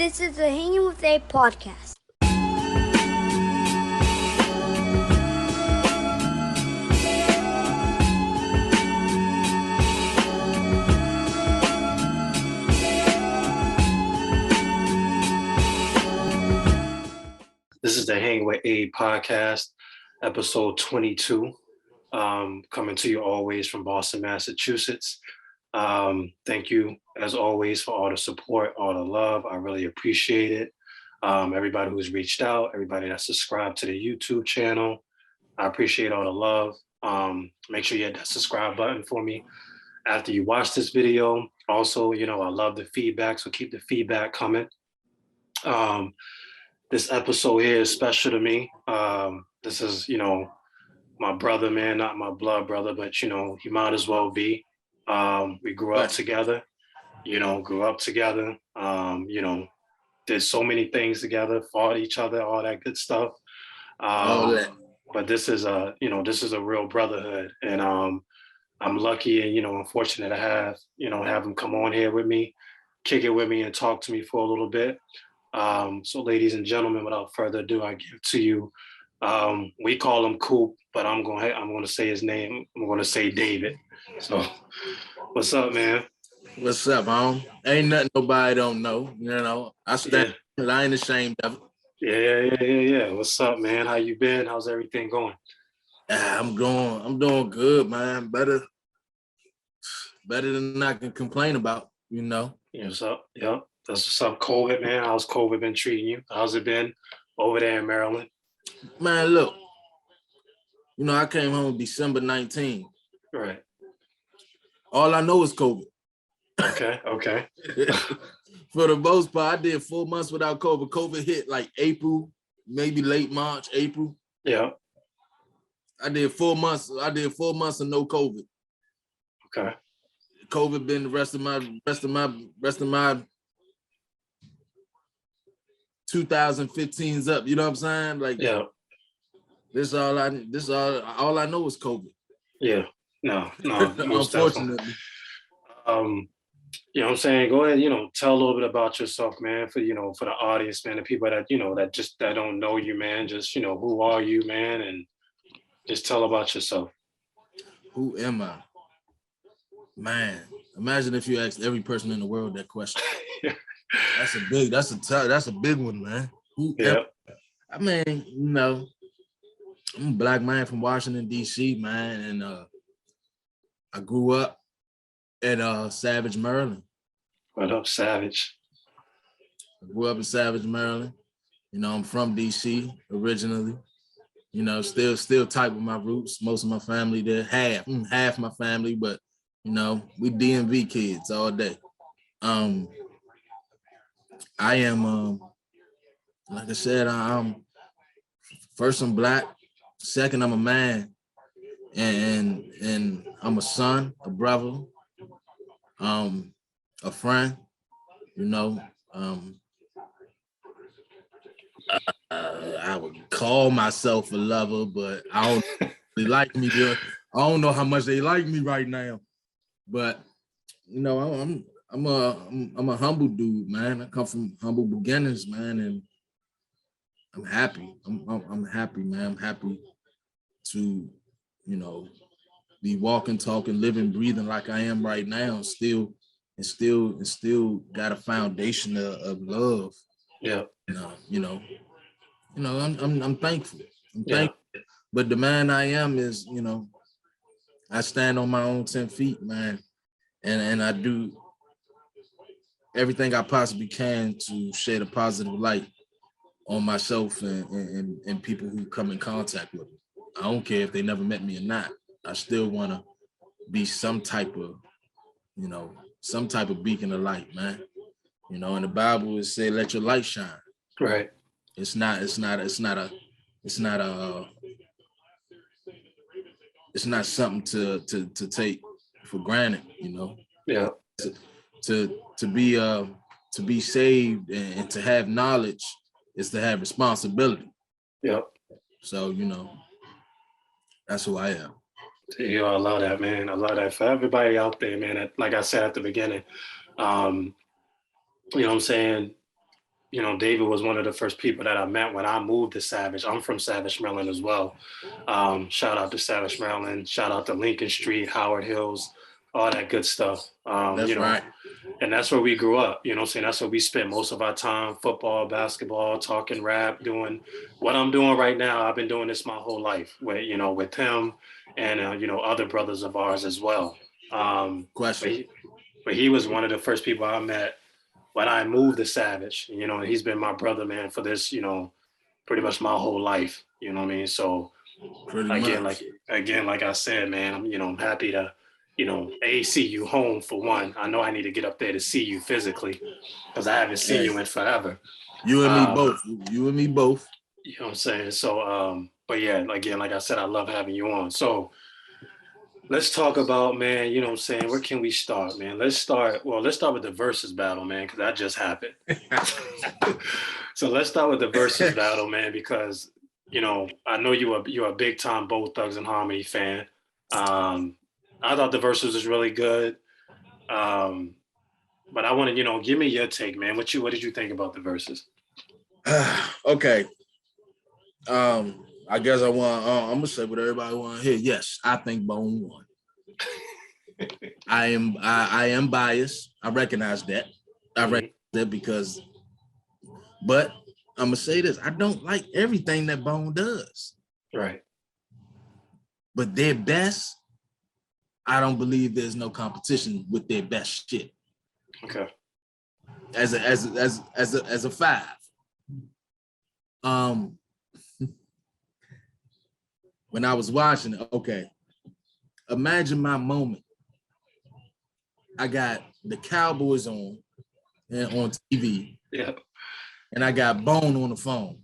This is the Hanging with A podcast. This is the Hang with A podcast, episode 22, coming to you always from Boston, Massachusetts. Thank you, as always, for all the support, all the love. I really appreciate it. Everybody who's reached out, everybody that's subscribed to the YouTube channel, I appreciate all the love. Make sure you hit that subscribe button for me after you watch this video. Also, I love the feedback, so keep the feedback coming. This episode here is special to me. This is, my brother, man, not my blood brother, but, he might as well be. We grew up together, did so many things together, fought each other, all that good stuff. But this is a real brotherhood. And I'm lucky and, unfortunate to have him come on here with me, kick it with me and talk to me for a little bit. So ladies and gentlemen, without further ado, I give to you, we call him Coop, but I'm going to say his name. I'm going to say David. So what's up, man? What's up, home? Ain't nothing nobody don't know. I stand, I ain't ashamed of it. Yeah. What's up, man? How you been? How's everything going? I'm doing good, man. Better than I can complain about, Yeah, what's up? Yep. That's what's up. COVID, man. How's COVID been treating you? How's it been over there in Maryland? Man, look, I came home December 19. Right. All I know is COVID. Okay. For the most part, I did 4 months without COVID. COVID hit like April, maybe late March, April. Yeah. I did 4 months. of no COVID. Okay. COVID been the rest of my 2015's up. You know what I'm saying? Like, yeah. All I know is COVID. Yeah. No. Unfortunately. You know what I'm saying? Go ahead, tell a little bit about yourself, man, for the audience, man, the people that, that don't know you, man. Just, who are you, man? And just tell about yourself. Who am I? Man, imagine if you asked every person in the world that question. That's a big one, man. Who am I? I mean, I'm a black man from Washington, D.C., man, and I grew up at Savage, Maryland. What up, Savage? I grew up in Savage, Maryland. I'm from D.C. originally. Still tight with my roots. Most of my family there, half my family, but we DMV kids all day. I am, like I said, I'm first I'm black, second I'm a man, and I'm a son, a brother, a friend. I would call myself a lover, but I don't really like me. I don't know how much they like me right now, but I'm a humble dude, man. I come from humble beginnings, man, and I'm happy. I'm happy, man. I'm happy to, be walking, talking, living, breathing like I am right now. Still got a foundation of love. Yeah. I'm thankful. I'm thankful. But the man I am is, I stand on my own 10 feet, man, and I do everything I possibly can to shed a positive light on myself and people who come in contact with me. I don't care if they never met me or not. I still want to be some type of beacon of light, man. In the Bible it say, "Let your light shine." Right. It's not something to take for granted, Yeah. To be saved and to have knowledge is to have responsibility. Yep. So, that's who I am. I love that, man. I love that for everybody out there, man. Like I said at the beginning, you know what I'm saying? David was one of the first people that I met when I moved to Savage. I'm from Savage, Maryland as well. Shout out to Savage, Maryland. Shout out to Lincoln Street, Howard Hills, all that good stuff. That's right. And that's where we grew up. You know what I'm saying? That's where we spent most of our time, football, basketball, talking rap, doing what I'm doing right now. I've been doing this my whole life with him and, other brothers of ours as well. Question. But he was one of the first people I met when I moved to Savage. He's been my brother, man, for this, pretty much my whole life. You know what I mean? So like I said, man, I'm happy to, see you home for one. I know I need to get up there to see you physically because I haven't seen you in forever. You and me both. You and me both. You know what I'm saying? So, but yeah, again, like I said, I love having you on. So let's talk about, man, you know what I'm saying? Where can we start, man? Let's start with the versus battle, man, because that just happened. So let's start with the versus battle, man, because, I know you're a big time Both Thugs and Harmony fan. I thought the versus was really good. But I want to, give me your take, man. What did you think about the versus? Okay. I guess I'm gonna say what everybody want to hear. Yes, I think Bone won. I am biased. I recognize that. But I'm gonna say this: I don't like everything that Bone does. Right. But their best, I don't believe there's no competition with their best shit. Okay. As a five. When I was watching it, okay, imagine my moment. I got the Cowboys on TV. Yep. And I got Bone on the phone.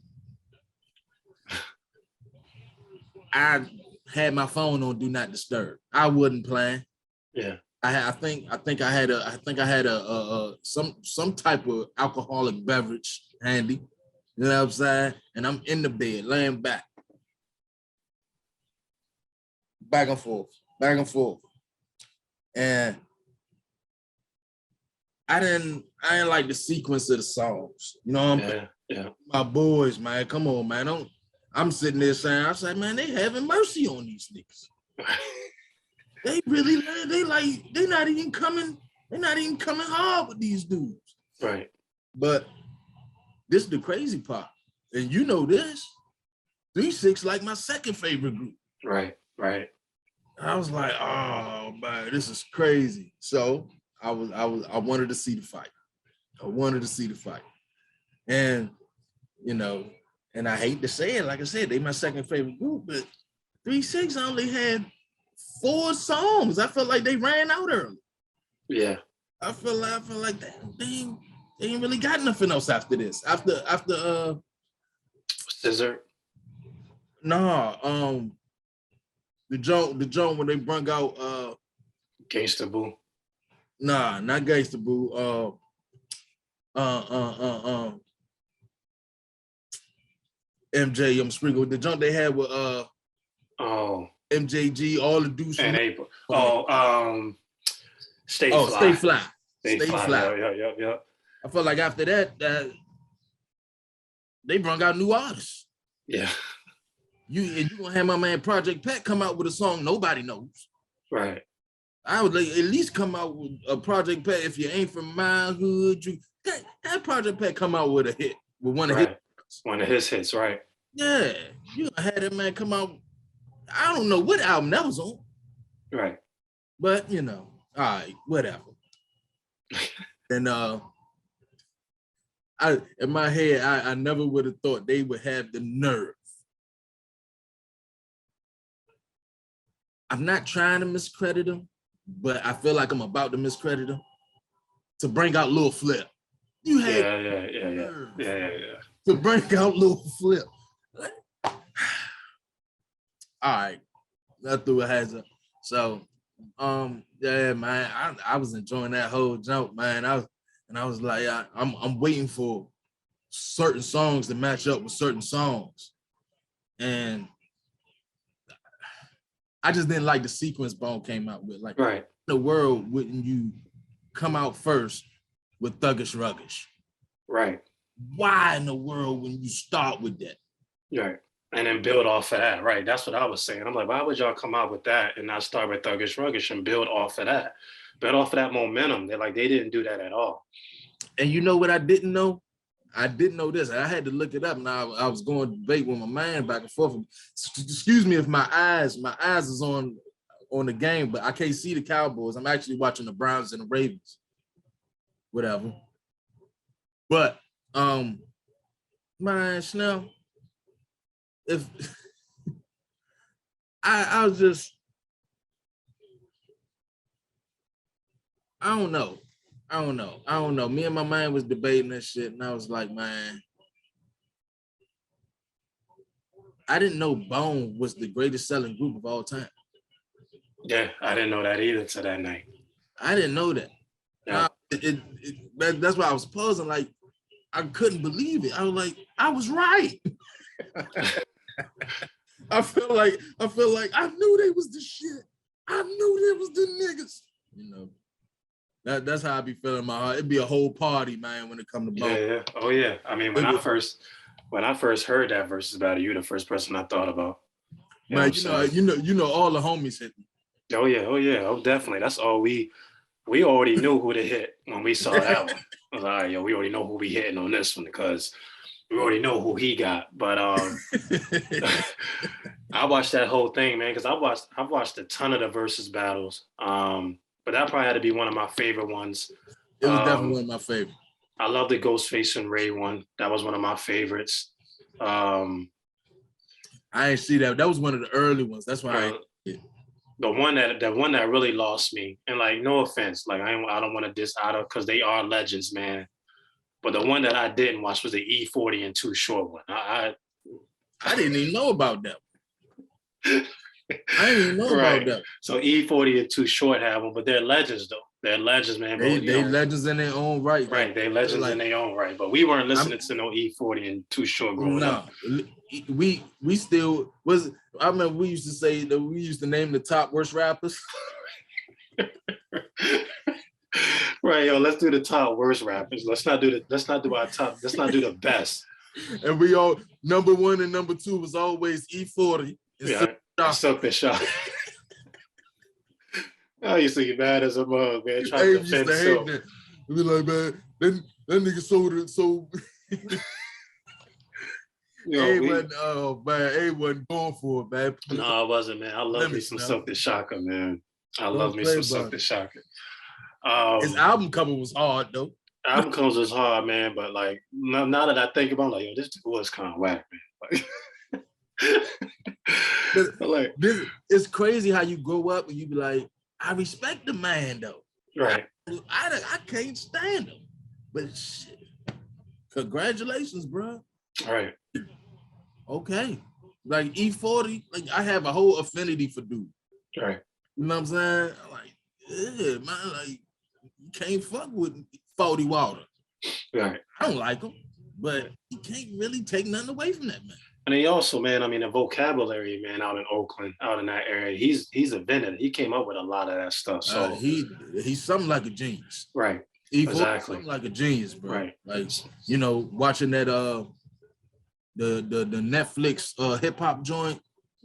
I had my phone on Do Not Disturb. I wasn't playing. Yeah. I think I had a some type of alcoholic beverage handy. You know what I'm saying? And I'm in the bed, laying back and forth. And I didn't like the sequence of the songs. You know what I'm saying? Yeah. My boys, man, come on, man. I'm sitting there saying, I said, man, they having mercy on these niggas. They really, they not even coming hard with these dudes. Right. But this is the crazy part. And you know this. 3-6 like my second favorite group. Right. I was like, oh man, this is crazy. So I wanted to see the fight. And and I hate to say it, like I said, they my second favorite group, but 3-6 only had 4 songs. I felt like they ran out early. Yeah. I feel like they ain't really got nothing else after this. After Scissor. No, the joint when they brung out Gangsta Boo. Nah, not Gangsta Boo. MJ, I'm sprinkle. The joint they had with MJG, all the dudes and from April. Stay Fly. Stay Fly. Stay Fly. Yeah. I felt like after that, they brung out new artists. Yeah. You gonna have my man Project Pat come out with a song nobody knows. Right. I would like at least come out with a Project Pat. If you ain't from my hood, you have Project Pat come out with a hit, with one of his. One of his hits, right? Yeah, you had that man come out. I don't know what album that was on. Right. But all right, whatever. And in my head, I never would have thought they would have the nerve. I'm not trying to miscredit them, but I feel like I'm about to miscredit them to bring out Lil Flip. You had yeah. To bring out Lil Flip. All right, I threw a hands up. So, yeah, man, I was enjoying that whole jump, man. I was like, I'm waiting for certain songs to match up with certain songs, and I just didn't like the sequence Bone came out with. Like, right. In the world wouldn't you come out first with Thuggish Ruggish? Right. why in the world when you start with that? Right. And then build off of that. Right. That's what I was saying. I'm like, why would y'all come out with that and not start with Thuggish Ruggish and build off of that? Build off of that momentum. They didn't do that at all. And you know what I didn't know? I didn't know this. I had to look it up, and I was going to debate with my man back and forth. Excuse me if my eyes is on the game, but I can't see the Cowboys. I'm actually watching the Browns and the Ravens. Whatever. But man, Snell, if I was just, I don't know. Me and my man was debating that shit, and I was like, man, I didn't know Bone was the greatest selling group of all time. Yeah, I didn't know that either to that night. I didn't know that. Yeah. That's why I was posing. Like, I couldn't believe it. I was like, I was right. I feel like I knew they was the shit. I knew they was the niggas. You know. That's how I be feeling in my heart. It'd be a whole party, man, when it come to Bone. Yeah. Oh yeah. I mean, when I first heard that versus battle, you the first person I thought about. Man, you know all the homies hit me. Oh yeah. Oh definitely. That's all we already knew who to hit when we saw that one. I was like, all right, yo, we already know who we hitting on this one because we already know who he got. But I watched that whole thing, man, because I've watched a ton of the versus battles. But that probably had to be one of my favorite ones. It was definitely one of my favorites. I love the Ghostface and Ray one. That was one of my favorites. I didn't see that. That was one of the early ones. That's why the one that really lost me. And like, no offense, like I don't want to diss Otto because they are legends, man. But the one that I didn't watch was the E40 and Too Short one. I didn't even know about that. I didn't even know about that. So E40 and Too Short have them, but they're legends though. They're legends, man. They legends in their own right. Right, they legends in their own right. But we weren't listening to no E40 and Too Short growing up. We still was. I remember we used to say that we used to name the top worst rappers. Right, yo, let's do the top worst rappers. Let's not do our top. Let's not do the best. And we all number one and number two was always E40. Suck the shot. I used to get mad as a mug, man. Trying to defend himself. Be like, man, that nigga sold it so. A wasn't going for it, man. No, I wasn't, man. I love me some Suck the Shocker, man. I love me some Suck the Shocker. His album cover was hard, though. Album covers was hard, man. But like now that I think about it, I'm like, yo, this was kind of whack, man. Like, it's crazy how you grow up and you be like, I respect the man though. Right. I can't stand him. But shit. Congratulations, bro. All right. Okay. Like E40, like I have a whole affinity for dude. Right. You know what I'm saying? Like, yeah, man, like you can't fuck with 40 Water. Right. I don't like him, but you can't really take nothing away from that man. And he also, man, I mean, the vocabulary, man, out in Oakland, out in that area, he's invented it. He came up with a lot of that stuff. So he's something like a genius. Right. Exactly. Something like a genius, bro. Right. Like, you know, watching that the Netflix hip hop joint.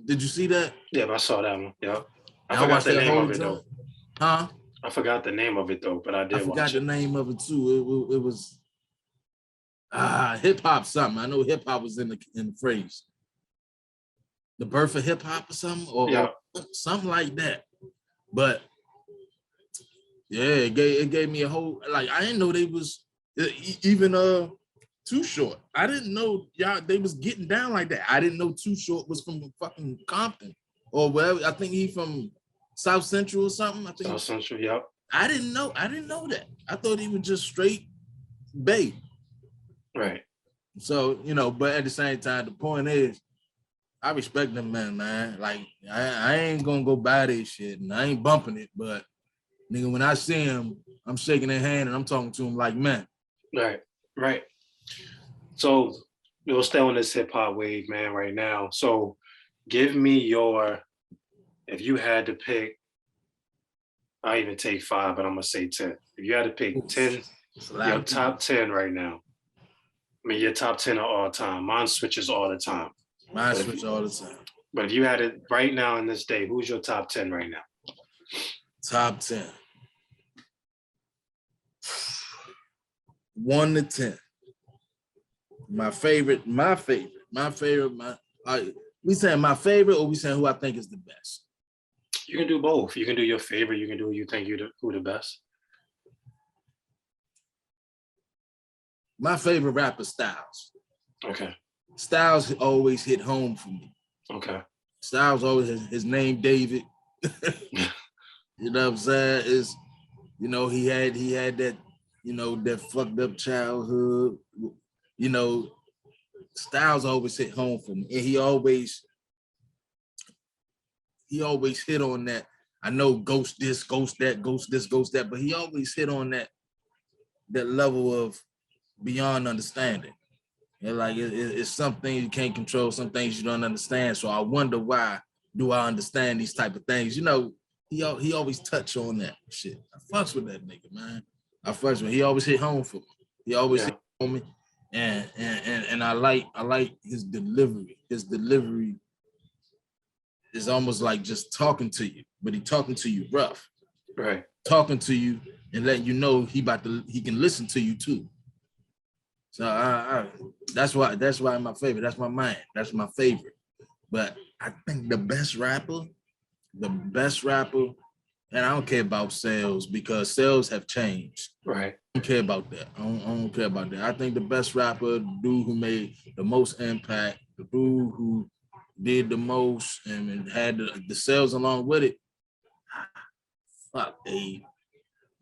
Did you see that? Yeah, I saw that one. Yeah. I forgot the name of it though. Huh? I forgot the name of it though, but I did watch it. I forgot the name of it too. It was hip hop something. I know hip hop was in the phrase. The birth of hip hop or something, or something like that. But yeah, it gave me a whole, like, I didn't know they was even Too Short. I didn't know they was getting down like that. I didn't know Too Short was from fucking Compton or wherever. I think he from South Central or something. I think South Central, yep. I didn't know that. I thought he was just straight Bay. Right. So, you know, but at the same time, the point is, I respect them, man. Like, I ain't gonna go buy this shit, and I ain't bumping it, but nigga, when I see him, I'm shaking their hand and I'm talking to him like, man. Right. So we'll stay on this hip hop wave, man, right now. So give me if you had to pick, I'll even take 5, but I'm gonna say 10. If you had to pick 10, your top 10 right now, I mean, your top 10 of all time. Mine switches all the time. Mine switch all the time. But if you had it right now in this day, who's your top 10 right now? Top 10. 1 to 10. My favorite. We saying my favorite, or we saying who I think is the best? You can do both. You can do your favorite. You can do who you think who the best. My favorite rapper, Styles. Okay. Styles always hit home for me. Okay. Styles always his name David. You know what I'm saying? Is, you know, he had that, you know, that fucked up childhood. You know, Styles always hit home for me, and he always hit on that. I know ghost this, ghost that, ghost this, ghost that, but he always hit on that level of beyond understanding. And like it's some things you can't control, some things you don't understand. So I wonder, why do I understand these type of things? You know, he always touch on that shit. I fucks with that nigga, man. I fucks with him. He always hit home for me. He always hit on me. And I like his delivery. His delivery is almost like just talking to you, but he talking to you rough. Right. Talking to you and letting you know he can listen to you too. So that's why my favorite. That's my man. That's my favorite. But I think the best rapper, and I don't care about sales because sales have changed. Right. I don't care about that. I don't care about that. I think the best rapper, the dude who made the most impact, the dude who did the most and had the sales along with it. Fuck Abe.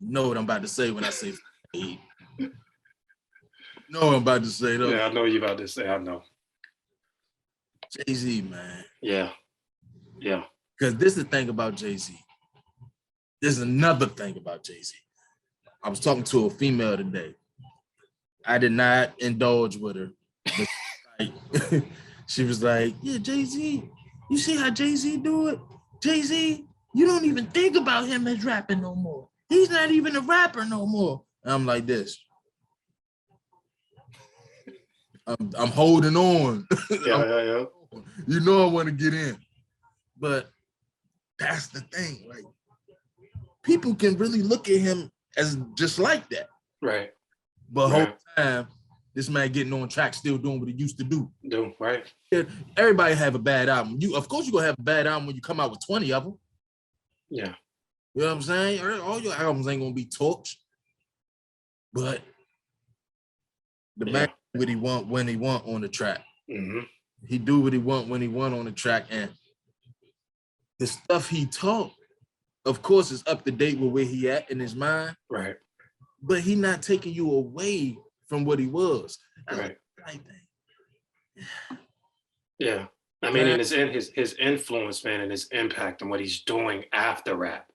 You know what I'm about to say when I say Abe. You know what I'm about to say though. Yeah, I know you're about to say. I know. Jay-Z, man. Yeah. Yeah. Because this is the thing about Jay-Z. There's another thing about Jay-Z. I was talking to a female today. I did not indulge with her. But like, she was like, yeah, Jay-Z, you see how Jay-Z do it? Jay-Z, you don't even think about him as rapping no more. He's not even a rapper no more. And I'm like this. I'm holding on. Yeah. You know I want to get in. But that's the thing. Like, people can really look at him as just like that. Right. But whole time, this man getting on track, still doing what he used to do. Right. Everybody have a bad album. Of course, you're gonna have a bad album when you come out with 20 of them. Yeah. You know what I'm saying? All your albums ain't gonna be torched. But the man do what he want when he want on the track. Mm-hmm. He do what he want when he want on the track, and the stuff he taught, of course, is up to date with where he at in his mind. Right. But he not taking you away from what he was. Right. Like, yeah. I mean, and his influence, man, and his impact and what he's doing after rap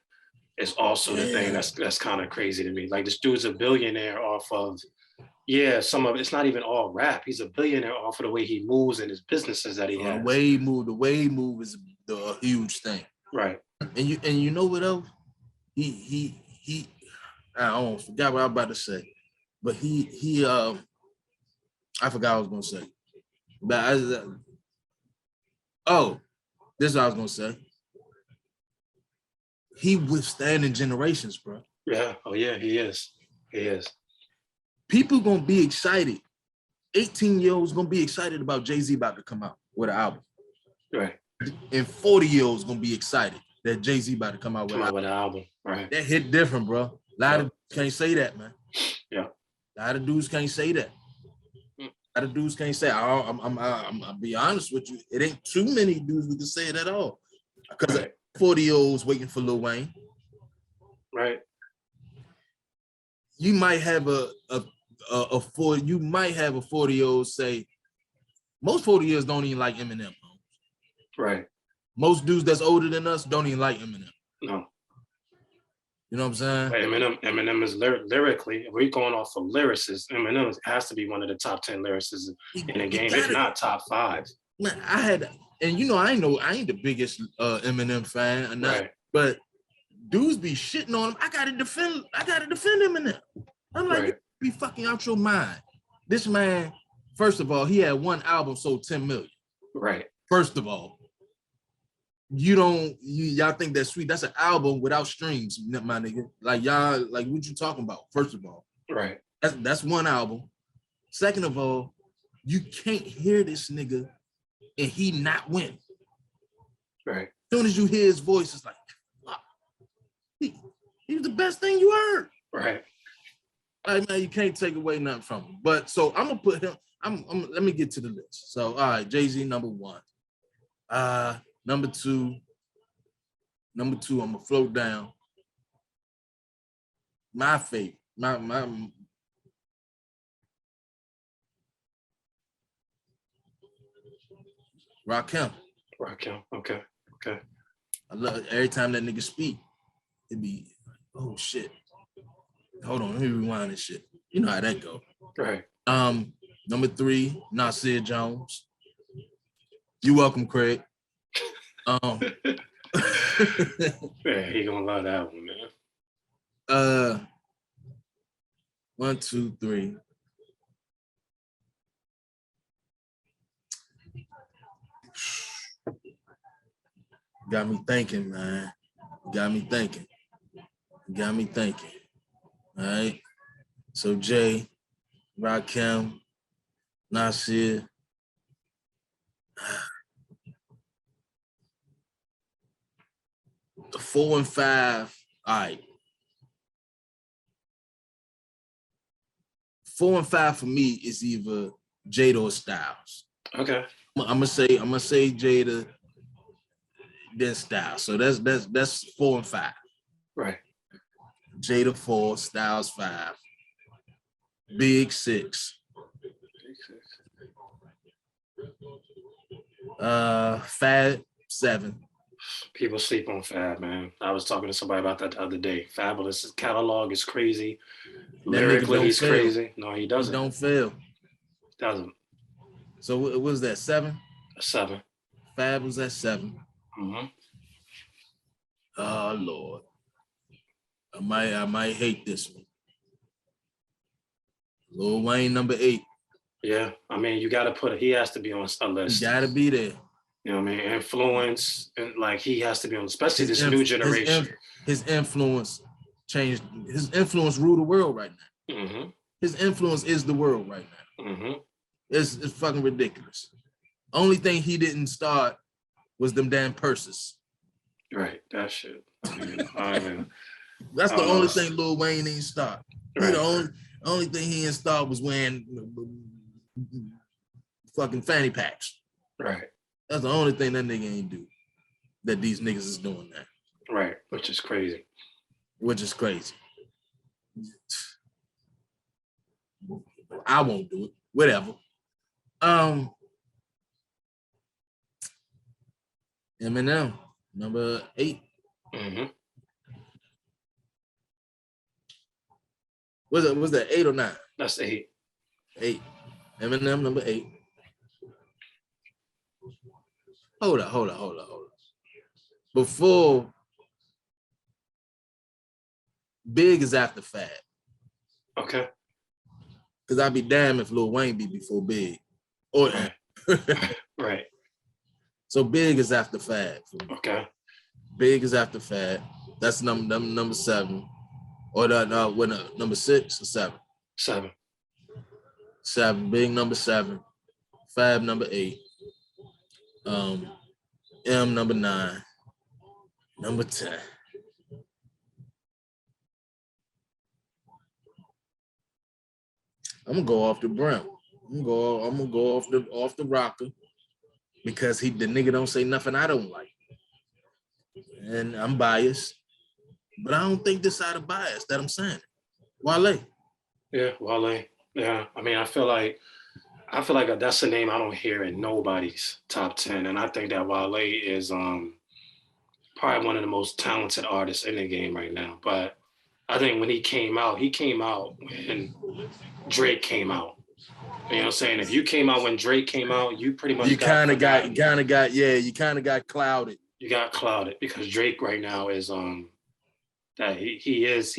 is also the thing that's kind of crazy to me. Like, this dude's a billionaire off of, some of it's not even all rap. He's a billionaire off of the way he moves and his businesses that he has. The way he move is the huge thing. Right. And you know what else? He I almost forgot what I was about to say. But he I forgot what I was gonna say. But this is what I was gonna say. He withstanding generations, bro. Yeah. Oh yeah, he is. He is. People gonna be excited. 18-year-olds gonna be excited about Jay-Z about to come out with an album. Right. And 40-year-olds gonna be excited that Jay-Z about to come out with an album. Right. That hit different, bro. A lot of dudes can't say that, man. Yeah. A lot of dudes can't say that. A lot of dudes can't say. I'll be honest with you. It ain't too many dudes who can say it at all. Because 40-year-olds waiting for Lil Wayne. Right. You might have a 40-year-old say, most 40-year-olds don't even like Eminem. Right. Most dudes that's older than us don't even like Eminem. No. You know what I'm saying? Eminem is lyrically, if we're going off of lyricists, Eminem has to be one of the top 10 lyricists in the game, if not top 5. Man, I ain't the biggest Eminem fan or not, but dudes be shitting on him. I gotta defend Eminem. I'm like, you be fucking out your mind. This man First of all, he had one album sold 10 million. Right. First of all, y'all think that's sweet. That's an album without streams, my nigga. Like y'all, like what you talking about? First of all, right. That's one album. Second of all, you can't hear this nigga and he not win. Right. As soon as you hear his voice, it's like, wow, he was the best thing you heard. Right. Like, man, you can't take away nothing from him. But so I'm gonna put him. Let me get to the list. So all right, Jay-Z number 1. Number 2. I'm gonna float down. My favorite, my Rakim. Okay. I love every time that nigga speak, it be, oh shit. Hold on, let me rewind this shit. You know how that go. Right. Number 3, Nasir Jones. You welcome, Craig. Yeah, he gonna love that one, man. 1, 2, 3. Got me thinking, man. Got me thinking. All right. So Jay, Rakim, Nasir. The 4 and 5. All right. 4 and 5 for me is either Jada or Styles. Okay. I'm gonna say Jada, then Styles. So that's 4 and 5. Right. Jada 4, Styles 5. Big 6. Fab 7. People sleep on Fab, man. I was talking to somebody about that the other day. Fabulous catalog is crazy. Lyrically, he's crazy. No, he doesn't. He don't fail. Doesn't. So what was that, 7? 7. Fab was at 7. Mm-hmm. Oh Lord. I might hate this one. Lil Wayne number 8. Yeah, I mean, you got to he has to be on a list. He got to be there. You know what I mean? Influence, and like he has to be on, especially this new generation. His influence changed. His influence rule the world right now. Mm-hmm. His influence is the world right now. Mm-hmm. It's fucking ridiculous. Only thing he didn't start was them damn purses. Right, that shit. I mean, that's the only thing Lil Wayne didn't start. Right. The only thing he didn't start was wearing fucking fanny packs. Right. That's the only thing that nigga ain't do. That these niggas is doing now. Right, which is crazy. I won't do it. Whatever. Eminem, number 8. Mm-hmm. Was that 8 or 9? That's 8. 8. Eminem, number 8. Hold up. Before Big is after Fab. Okay. Because I'd be damned if Lil Wayne be before Big. Or right. So Big is after Fab. Okay. Big is after Fab. That's number 7. Or number 6 or 7? 7. 7. Big number 7. Fab number 8. M number 9. Number 10. I'm gonna go off the brim. I'm gonna go off the rocker because the nigga don't say nothing I don't like. And I'm biased, but I don't think this out of bias that I'm saying. Wale. Yeah, Wale. Yeah, I mean, I feel like that's a name I don't hear in nobody's top 10, and I think that Wale is probably one of the most talented artists in the game right now. But I think when he came out when Drake came out. You know what I'm saying? If you came out when Drake came out, you pretty much got clouded. You got clouded because Drake right now is that he's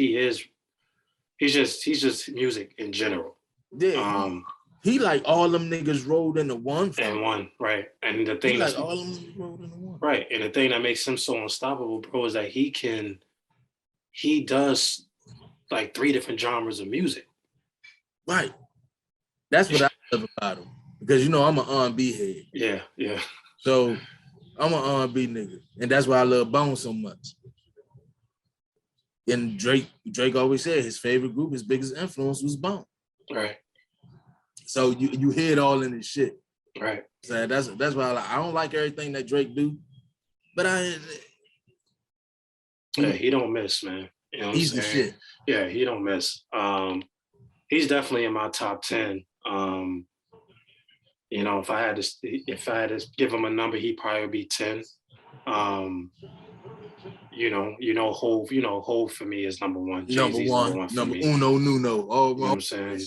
just music in general. Yeah. He like all them niggas rolled into one. And one, right. And the thing He that's like all them niggas rolled into one. right. And the thing that makes him so unstoppable, bro, is that he does like 3 different genres of music. Right. That's what I love about him. Because you know I'm an R&B head. Yeah, yeah. So I'm an R&B nigga. And that's why I love Bone so much. And Drake always said his favorite group, his biggest influence was Bone. Right. So you hear it all in his shit. Right. So that's why I don't like everything that Drake do. But yeah, he don't miss, man. You know what he's I'm the saying? shit. Yeah, he don't miss. He's definitely in my top 10. You know, if I had to give him a number, he'd probably be 10. Hove for me is number 1. Jay-Z's number 1 for number me. uno, nuno. Oh, you know what I'm saying?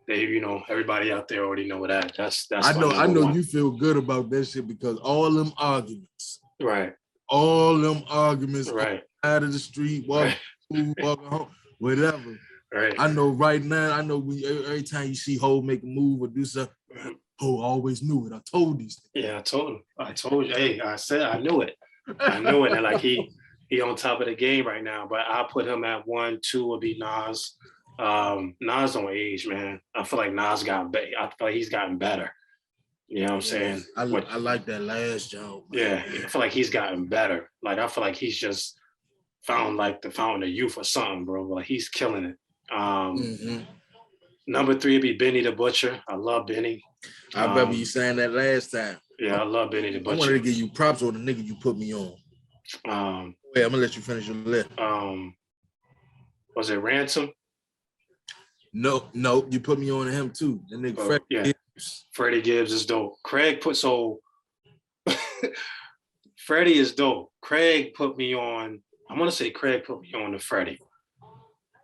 You know, everybody out there already know that. That's I know 1. You feel good about that shit because all them arguments. Right. All them arguments right. out of the street, walking home, whatever. Right. I know right now, every time you see Ho make a move or do something, Ho always knew it. I told these things. Yeah, I told him. I told you. Hey, I said I knew it. I knew it. And like he on top of the game right now. But I put him at 1, 2 would be Nas. Nas don't age, man. I feel like Nas got better. I feel like he's gotten better. You know what I'm saying? I like that last joke. Yeah, I feel like he's gotten better. Like I feel like he's just found like the fountain of youth or something, bro. Like he's killing it. Number 3 would be Benny the Butcher. I love Benny. I remember you saying that last time. Yeah, I love Benny the Butcher. I wanted to give you props on the nigga you put me on. I'm gonna let you finish your list. Was it Ransom? No, you put me on him too. The nigga Freddie Gibbs. Freddie Gibbs is dope. Freddie is dope. Craig put me on to Freddie.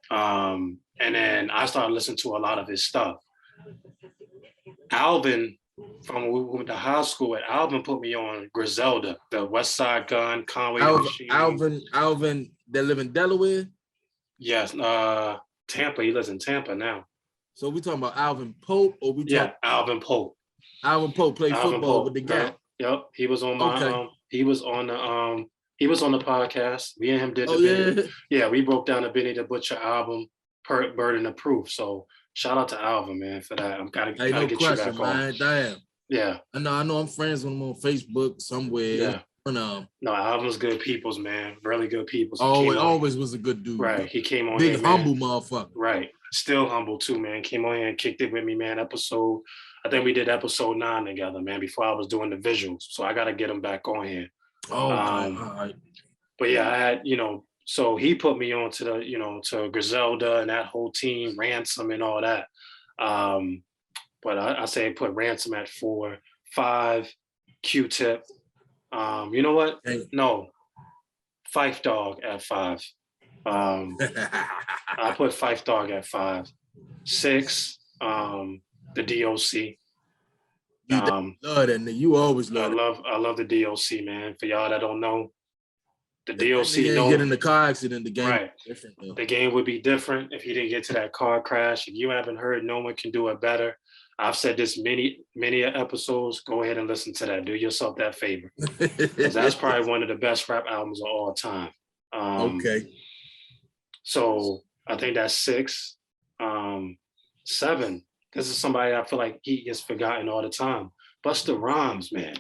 And then I started listening to a lot of his stuff. Alvin from we went to high school at Alvin put me on Griselda, the West Side Gun, Conway Machine. Alvin that live in Delaware? Yes, Tampa. He lives in Tampa now. So we talking about Alvin Pope or we talking Alvin Pope. Alvin Pope played football with the guy. Yep. He was on my he was on the podcast. Me and him did we broke down the Benny the Butcher album, Burden of Proof. So shout out to Alvin, man, for that. I'm gotta get you back on. Damn. Yeah. I know I'm friends with him on Facebook somewhere. Yeah. No, Alvin's good peoples, man. Really good peoples. Always was a good dude. Right. He came on big here, humble man. Motherfucker. Right. Still humble too, man. Came on here and kicked it with me, man. I think we did episode 9 together, man, before I was doing the visuals. So I gotta get him back on here. All right. But yeah, I had, so he put me on to the, to Griselda and that whole team, Ransom and all that. But I say put Ransom at 4, 5, Q-Tip. You know what? No, Phife Dawg at 5. I put Phife Dawg at 5. 6, the DOC. You love that nigga. You always love I love the DOC, man. For y'all that don't know, the DOC get in the car accident, the game right. Different, the game would be different if he didn't get to that car crash. If you haven't heard No One Can Do It Better, I've said this many episodes. Go ahead and listen to that. Do yourself that favor. Because that's probably one of the best rap albums of all time. Okay. So I think that's 6. 7. This is somebody I feel like he gets forgotten all the time. Busta Rhymes, man.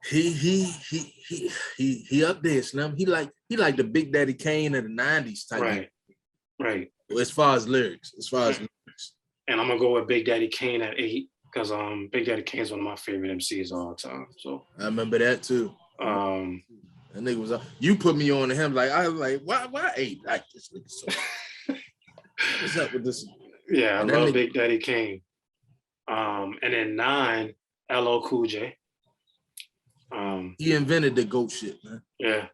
He up there, Slim. He like the Big Daddy Kane of the 90s type. Right. As far as lyrics. And I'm gonna go with Big Daddy Kane at 8 because Big Daddy Kane is one of my favorite MCs of all time. So I remember that too. That nigga was you put me on to him I was like, why 8 like this nigga? So what's up with this? Yeah, I love Big Daddy Kane. And then 9, LL Cool J. He invented the GOAT shit, man. Yeah.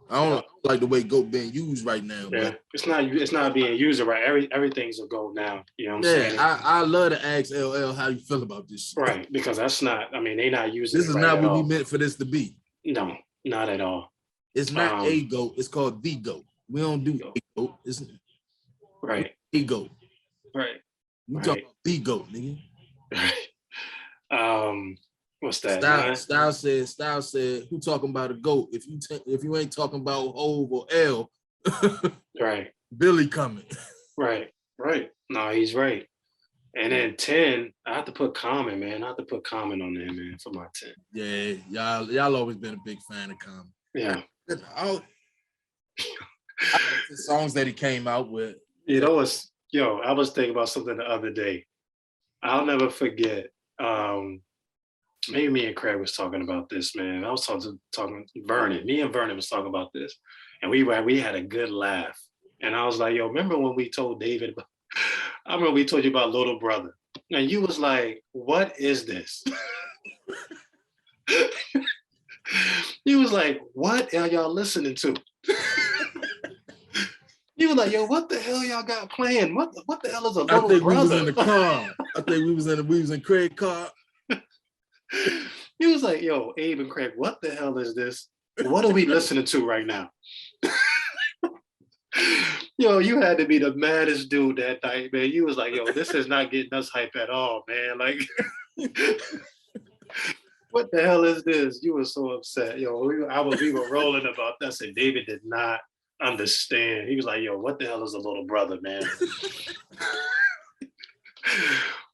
I don't like the way GOAT being used right now. Yeah, but it's not being used right. Everything's a GOAT now. You know what I'm saying? I love to ask LL how you feel about this shit. Right, because that's not. I mean, they not using. This is not what we meant for this to be. No, not at all. It's not a GOAT. It's called the GOAT. We don't do a GOAT. It's right. A GOAT. Right. You talking about the GOAT, nigga. What's that? Style said, who talking about a GOAT? If you ain't talking about Hove or L, right. Billy coming. Right. No, he's right. And then 10, I have to put Common, man. I have to put Common on there, man, for my 10. Yeah, y'all always been a big fan of Common. Yeah. I like the songs that he came out with. You know what's, I was thinking about something the other day. I'll never forget. Maybe me and Craig was talking about this, man. I was talking Vernon. Me and Vernon was talking about this, and we had a good laugh. And I was like, yo, remember when we told David about, I remember we told you about Little Brother, and you was like, what is this? You was like, what are y'all listening to? You were like, yo, what the hell y'all got playing? What the hell is a Little Brother? We was in the car. I think we was in Craig's car. He was like, yo, Abe and Craig, what the hell is this? What are we listening to right now? Yo, you had to be the maddest dude that night, man. You was like, yo, this is not getting us hype at all, man. Like, what the hell is this? You were so upset. Yo, we were rolling about that. And David did not understand. He was like, yo, what the hell is a Little Brother, man?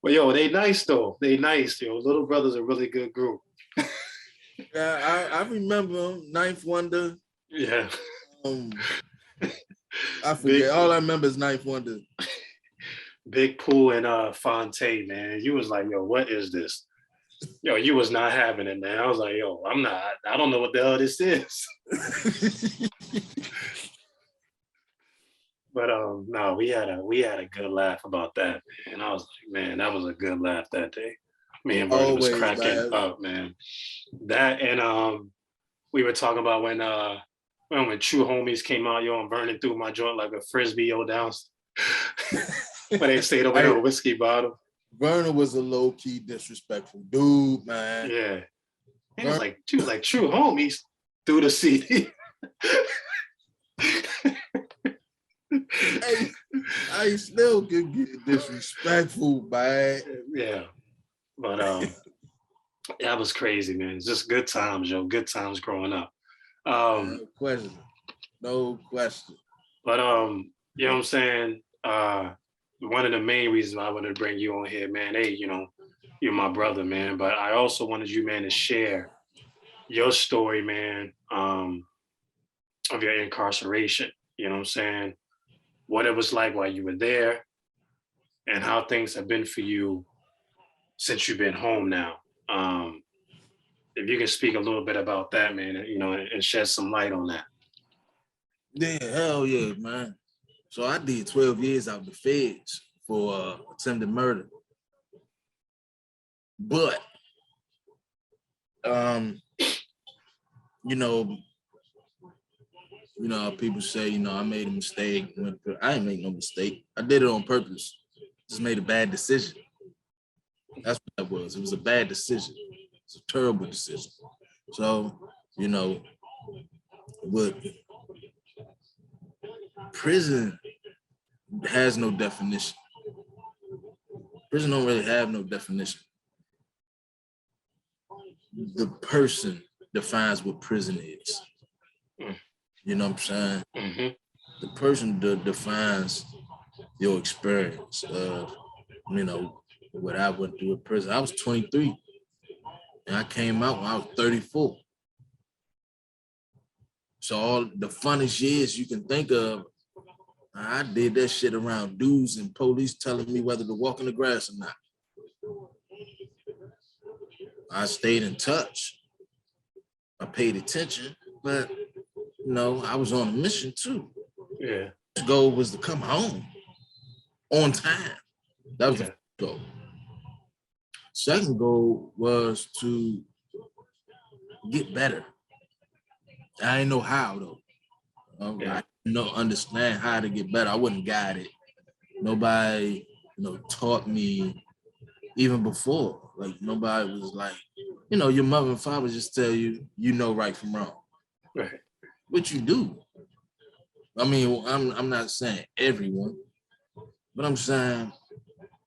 Well, yo, they nice though. They nice, yo. Little Brother's a really good group. Yeah, I remember Ninth Wonder. Yeah. I forget. All I remember is Ninth Wonder. Big Pooh and Fontaine, man. You was like, yo, what is this? Yo, you was not having it, man. I was like, yo, I don't know what the hell this is. But no, we had a good laugh about that, man. I was like, man, that was a good laugh that day. Me and Vernon was cracking up, man. That and we were talking about when True Homies came out, yo, and Vernon threw my joint like a frisbee, yo, down. When they stayed over there with a whiskey bottle. Vernon was a low-key disrespectful dude, man. Yeah. He was like True Homies through the CD. I still can get disrespectful, man. Yeah. But that was crazy, man. It's just good times, yo. Good times growing up. No question. But you know what I'm saying? One of the main reasons I wanted to bring you on here, man, hey, you're my brother, man. But I also wanted you, man, to share your story, man, of your incarceration. You know what I'm saying? What it was like while you were there, and how things have been for you since you've been home now. If you can speak a little bit about that, man, and shed some light on that. Yeah, hell yeah, man. So I did 12 years out the feds for attempted murder. But, people say, I made a mistake. I didn't make no mistake. I did it on purpose. Just made a bad decision. That's what that was. It was a bad decision. It's a terrible decision. So, but prison has no definition. Prison don't really have no definition. The person defines what prison is. You know what I'm saying? Mm-hmm. The person defines your experience of, what I went through in prison. I was 23 and I came out when I was 34. So all the funnest years you can think of, I did that shit around dudes and police telling me whether to walk in the grass or not. I stayed in touch. I paid attention, but I was on a mission too. Yeah. The goal was to come home on time. That was the first goal. Second goal was to get better. I didn't know how though. I didn't understand how to get better. I wasn't guided. Nobody, taught me even before. Like nobody was like, your mother and father just tell you, right from wrong. Right. But you do. I mean, I'm not saying everyone, but I'm saying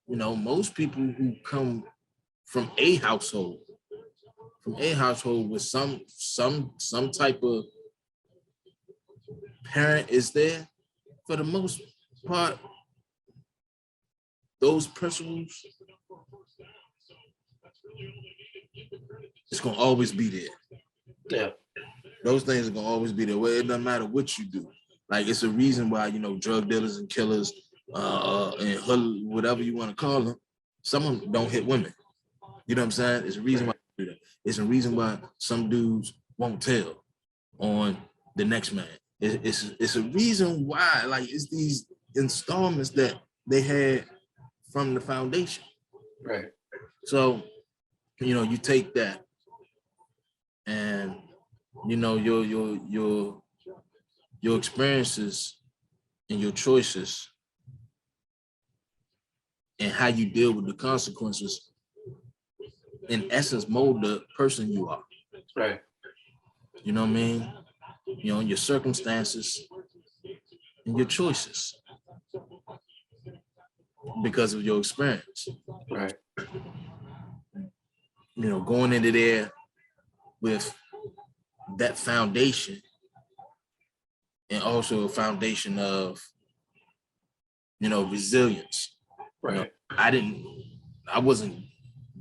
most people who come from a household, with some type of parent is there, for the most part, those principles, it's gonna always be there. Yeah. Those things are gonna always be there. Well, it doesn't matter what you do. Like, it's a reason why, drug dealers and killers, and whatever you want to call them, some of them don't hit women. You know what I'm saying? It's a reason why they do that. It's a reason why some dudes won't tell on the next man. It's a reason why, like, it's these installments that they had from the foundation. Right. So, you take that and, your experiences and your choices and how you deal with the consequences, in essence, mold the person you are. Right. You know what I mean? Your circumstances and your choices because of your experience. Right. Going into there with that foundation, and also a foundation of, resilience. Right. I wasn't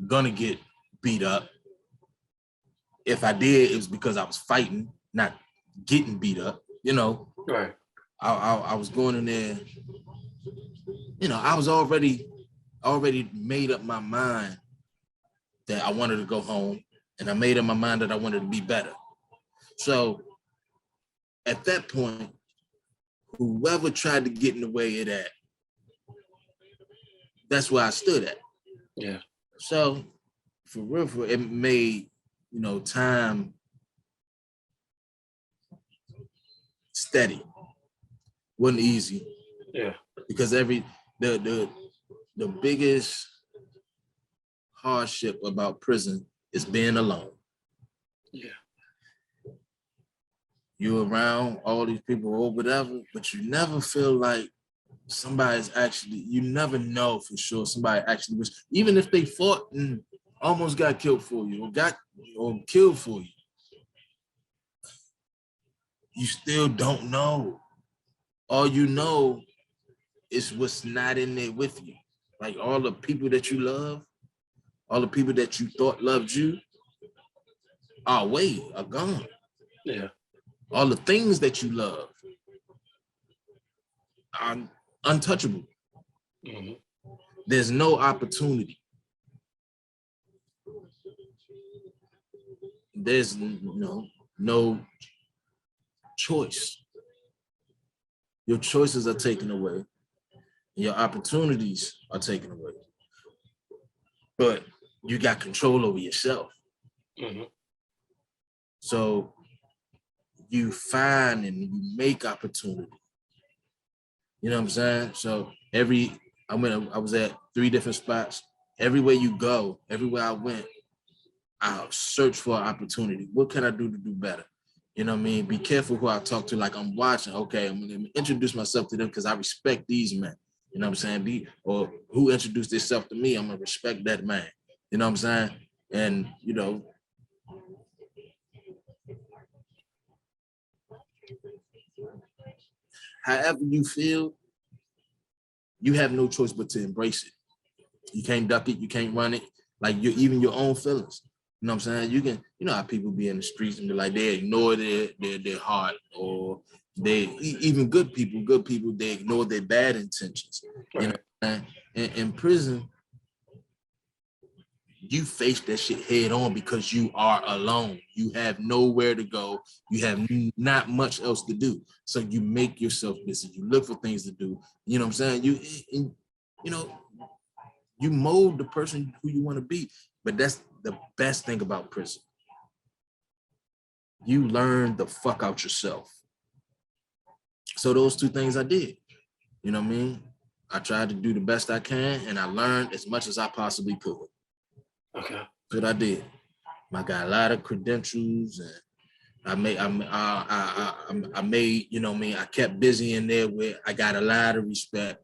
gonna get beat up. If I did, it was because I was fighting, not getting beat up. Right. I was going in there, I was already made up my mind that I wanted to go home, and I made up my mind that I wanted to be better. So at that point, whoever tried to get in the way of that, that's where I stood at. Yeah. So for real, it made, time steady. Wasn't easy. Yeah. Because the biggest hardship about prison is being alone. Yeah. You're around all these people or whatever, but you never feel like you never know for sure somebody actually was, even if they fought and almost got killed for you or killed for you, you still don't know. All you know is what's not in there with you. Like, all the people that you love, all the people that you thought loved you are gone. Yeah. All the things that you love are untouchable. Mm-hmm. There's no opportunity. There's no choice. Your choices are taken away. Your opportunities are taken away. But you got control over yourself. Mm-hmm. So you find and you make opportunity. You know what I'm saying? So I was at 3 different spots. Everywhere you go, everywhere I went, I'll search for an opportunity. What can I do to do better? You know what I mean? Be careful who I talk to. Like, I'm watching, okay, I'm gonna introduce myself to them because I respect these men. You know what I'm saying? Or who introduced themselves to me, I'm gonna respect that man. You know what I'm saying? And however you feel, you have no choice but to embrace it. You can't duck it, you can't run it. Like, even your own feelings. You know what I'm saying? You can, how people be in the streets and be like, they ignore their heart, or even good people, they ignore their bad intentions. Right. You know what I'm saying? In prison, you face that shit head on because you are alone. You have nowhere to go. You have not much else to do. So you make yourself busy. You look for things to do. You know what I'm saying? You mold the person who you want to be. But that's the best thing about prison. You learn the fuck out yourself. So those 2 things I did. You know what I mean? I tried to do the best I can, and I learned as much as I possibly could. Okay. That's what I did. I got a lot of credentials, and I made, you know what I mean? I kept busy in there where I got a lot of respect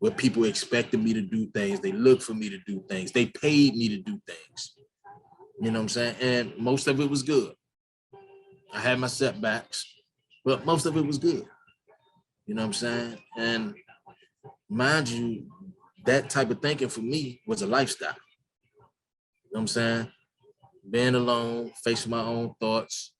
where people expected me to do things. They looked for me to do things. They paid me to do things. You know what I'm saying? And most of it was good. I had my setbacks, but most of it was good. You know what I'm saying? And mind you, that type of thinking for me was a lifestyle. You know what I'm saying? Being alone, facing my own thoughts,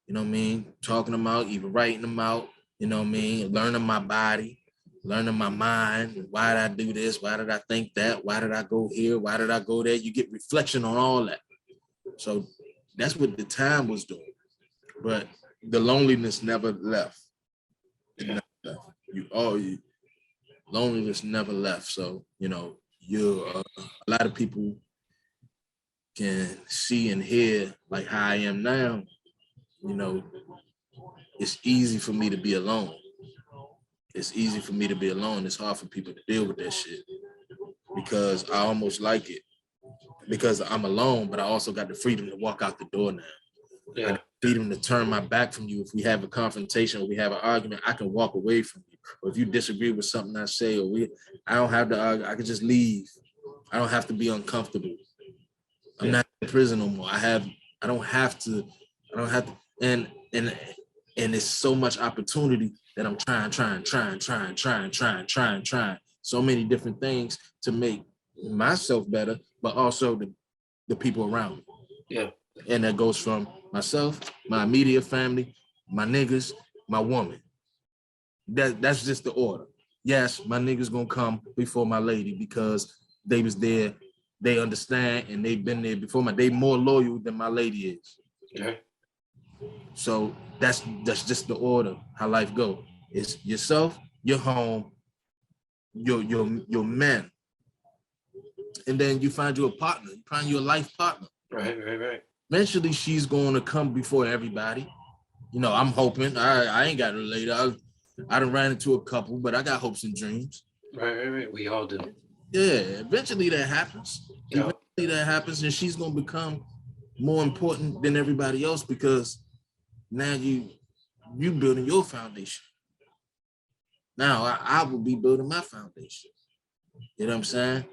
you know what I mean? Talking them out, even writing them out, you know what I mean? Learning my body, learning my mind. Why did I do this? Why did I think that? Why did I go here? Why did I go there? You get reflection on all that. So that's what the time was doing. But the loneliness never left. It never left. Loneliness never left. So, you know, a lot of people can see and hear like how I am now. You know, it's easy for me to be alone. It's easy for me to be alone. It's hard for people to deal with that shit because I almost like it because I'm alone, but I also got the freedom to walk out the door now. Yeah. I got the freedom to turn my back from you. If we have a confrontation or we have an argument, I can walk away from you. Or if you disagree with something I say, I don't have to argue. I can just leave. I don't have to be uncomfortable. I'm not in prison no more. I don't have to, and it's so much opportunity that I'm trying so many different things to make myself better, but also the people around me. Yeah. And that goes from myself, my immediate family, my niggas, my woman. That's just the order. Yes, my niggas gonna come before my lady because they was there, they understand, and they've been there before they more loyal than my lady is. Yeah. So that's just the order, how life go. It's yourself, your home, your men. And then you find you a partner, you find you a life partner. Right. Eventually she's going to come before everybody. You know, I'm hoping. I ain't got her later. I done ran into a couple, but I got hopes and dreams. Right. We all do. Yeah, eventually that happens. Yep. Eventually that happens, and she's gonna become more important than everybody else because now you building your foundation. Now I will be building my foundation. You know what I'm saying?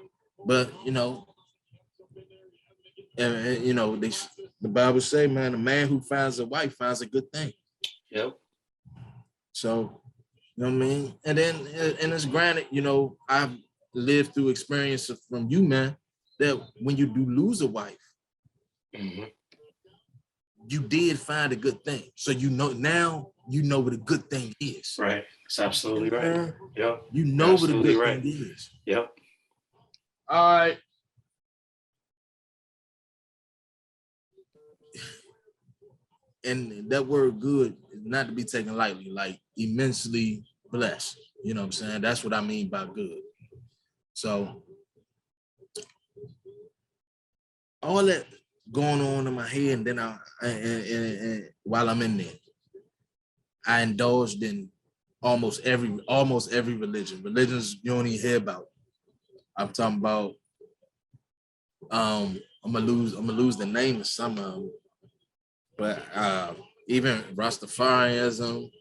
But you know, and you know, the Bible say, man, a man who finds a wife finds a good thing. Yep. So, you know what I mean? And then, and it's granted, you know, I've lived through experiences from you, man, that when you do lose a wife, you did find a good thing. So you know, now you know what a good thing is. Right. It's absolutely right. Yep. You know what a good thing is. Yep. All right. And that word good is not to be taken lightly, like immensely blessed. You know what I'm saying? That's what I mean by good. So all that going on in my head, and then and while I'm in there, I indulged in almost every religion. Religions you don't even hear about. I'm talking about I'm gonna lose the name of some of them, but even Rastafarianism,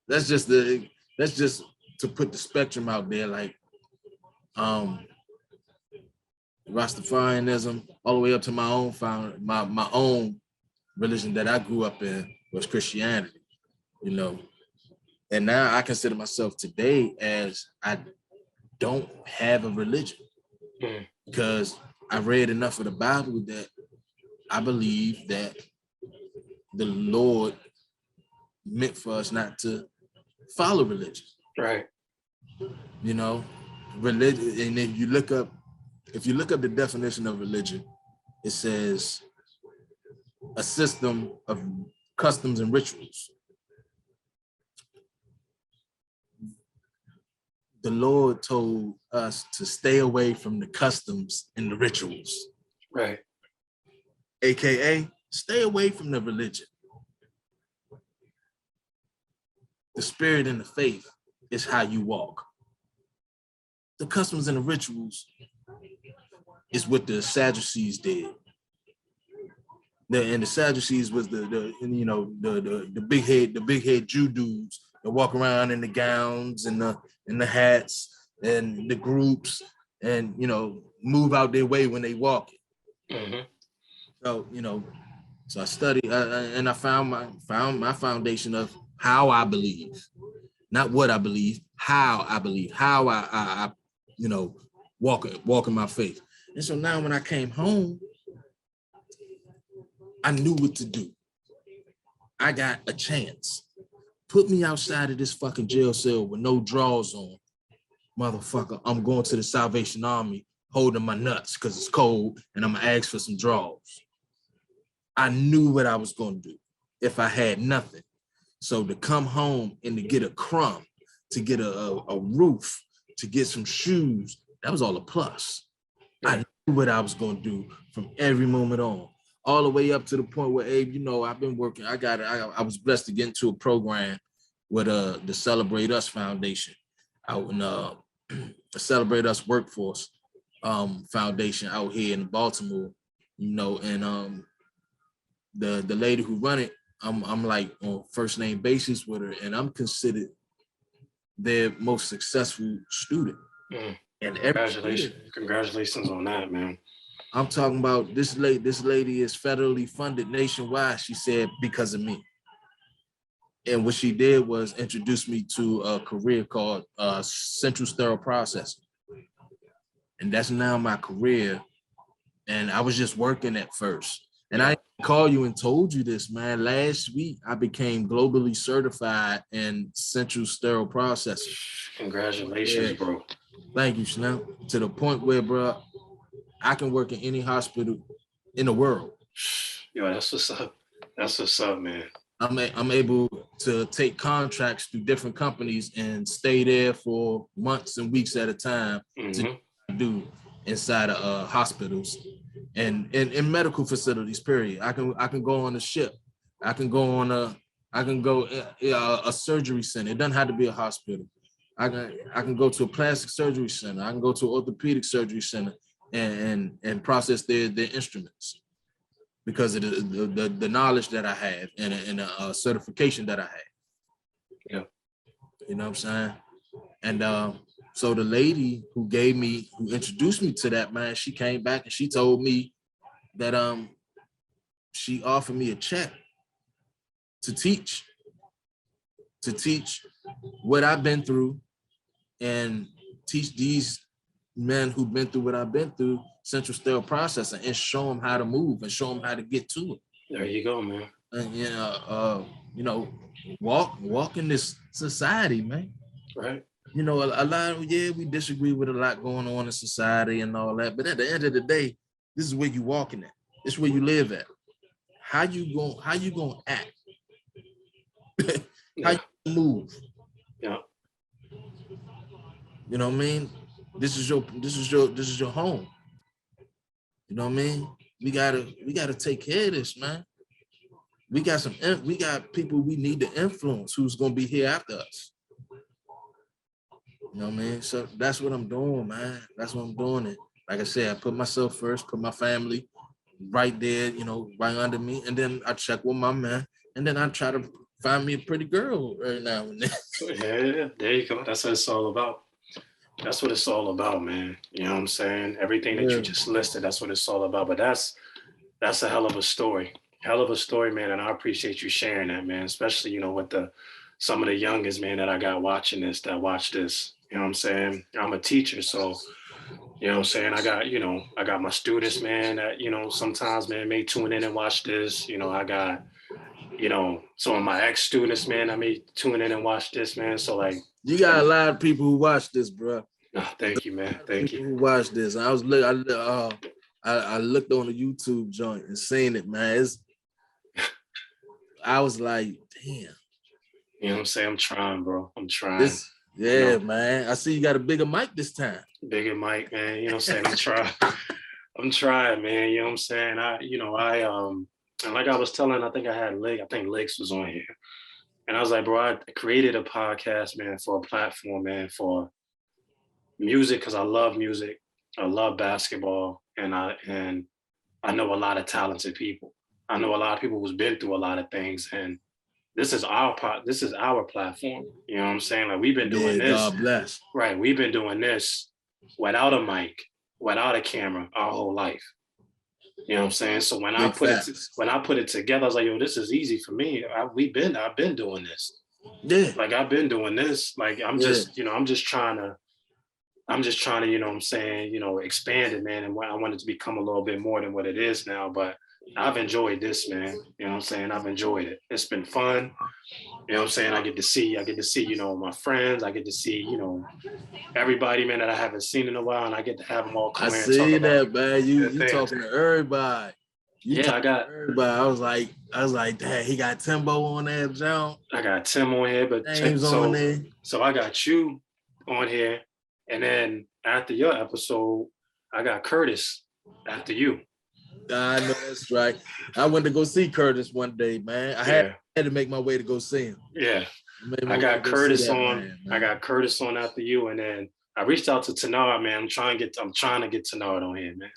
that's just to put the spectrum out there, like Rastafarianism, all the way up to my own my own religion that I grew up in was Christianity, you know. And now I consider myself today as I don't have a religion because I read enough of the Bible that I believe that the Lord meant for us not to follow religion. Right. You know, religion, and then if you look up the definition of religion, it says a system of customs and rituals. The Lord told us to stay away from the customs and the rituals. Right. AKA, stay away from the religion. The spirit and the faith is how you walk. The customs and the rituals is what the Sadducees did. And the Sadducees was the big head Jew dudes that walk around in the gowns and the hats and the groups and move out their way when they walk. Mm-hmm. So I studied and I found my foundation of how I believe, not what I believe, how I walk in my faith. And so now when I came home, I knew what to do. I got a chance. Put me outside of this fucking jail cell with no drawers on. Motherfucker, I'm going to the Salvation Army holding my nuts because it's cold and I'm gonna ask for some drawers. I knew what I was gonna do if I had nothing. So to come home and to get a crumb, to get a roof, to get some shoes, that was all a plus. I knew what I was gonna do from every moment on. All the way up to the point where, Abe, I've been working. I was blessed to get into a program with the Celebrate Us Foundation out in the Celebrate Us Workforce Foundation out here in Baltimore, and the lady who run it, I'm like on first name basis with her, and I'm considered their most successful student. And congratulations on that, man. I'm talking about this lady is federally funded nationwide, she said, because of me. And what she did was introduce me to a career called Central Sterile Processing. And that's now my career. And I was just working at first. And I called you and told you this, man. Last week, I became globally certified in Central Sterile Processing. Congratulations, bro. Thank you, Chanel. To the point where, bro, I can work in any hospital in the world. Yo, that's what's up. That's what's up, man. I'm able to take contracts through different companies and stay there for months and weeks at a time to do inside of hospitals and in medical facilities. Period. I can go on a ship. I can go a surgery center. It doesn't have to be a hospital. I can go to a plastic surgery center. I can go to an orthopedic surgery center and process their instruments because of the knowledge that I have and a certification that I have. Yeah. You know what I'm saying? And so the lady who introduced me to that, man, she came back and she told me that she offered me a check to teach what I've been through and teach these men who've been through what I've been through central sterile processing and show them how to move and show them how to get to it. There you go, man. And walk in this society, man. Right. A lot of, we disagree with a lot going on in society and all that, but at the end of the day, this is where you walking at. This is where you live at. How you gonna act? How you move? Yeah. You know what I mean? This is your home. You know what I mean? We gotta take care of this, man. We got people we need to influence who's gonna be here after us. You know what I mean? So that's what I'm doing, man. That's what I'm doing. It. Like I said, I put myself first, put my family right there, right under me, and then I check with my man, and then I try to find me a pretty girl right now and then. Yeah, there you go. That's what it's all about. That's what it's all about, man. You know what I'm saying? Everything that you just listed, that's what it's all about. But that's a hell of a story. Hell of a story, man. And I appreciate you sharing that, man. Especially, with some of the youngest, man, that I got watching this, that watch this. You know what I'm saying? I'm a teacher, so you know what I'm saying? I got my students, man, that, sometimes, man, may tune in and watch this. I got, some of my ex-students, man, I may tune in and watch this, man. So like, you got a lot of people who watch this, bro. Oh, thank you, man. Thank you. Who watch this? I looked on the YouTube joint and seen it, man. I was like, damn. You know what I'm saying? I'm trying, bro. I'm trying. Man. I see you got a bigger mic this time. Bigger mic, man. You know what I'm saying? I'm trying. I'm trying, man. You know what I'm saying? And like I was telling, I think Legs was on here. And I was like, bro, I created a podcast, man, for a platform, man, for music, because I love music. I love basketball. And I know a lot of talented people. I know a lot of people who's been through a lot of things, and this is our platform. You know what I'm saying? Like we've been doing this. God bless. Right. We've been doing this without a mic, without a camera our whole life. You know what I'm saying? So when I put it together, I was like, yo, this is easy for me. I've been doing this. Yeah. Like I've been doing this. Like I'm just trying to, you know what I'm saying, expand it, man. And I want it to become a little bit more than what it is now. But I've enjoyed this, man. You know what I'm saying? I've enjoyed it. It's been fun. You know what I'm saying? I get to see, my friends. I get to see, everybody, man, that I haven't seen in a while. And I get to have them all come in and talk about that, man. You talking to everybody. I got everybody. I was like, dang, he got Timbo on that jump. I got Tim on here, but James on there. So I got you on here. And then after your episode, I got Curtis after you. I know that's right. I went to go see Curtis one day, man. I had to make my way to go see him. Yeah. I got Curtis on. Man. I got Curtis on after you, and then I reached out to Tenard, man. I'm trying to get Tenard on here, man.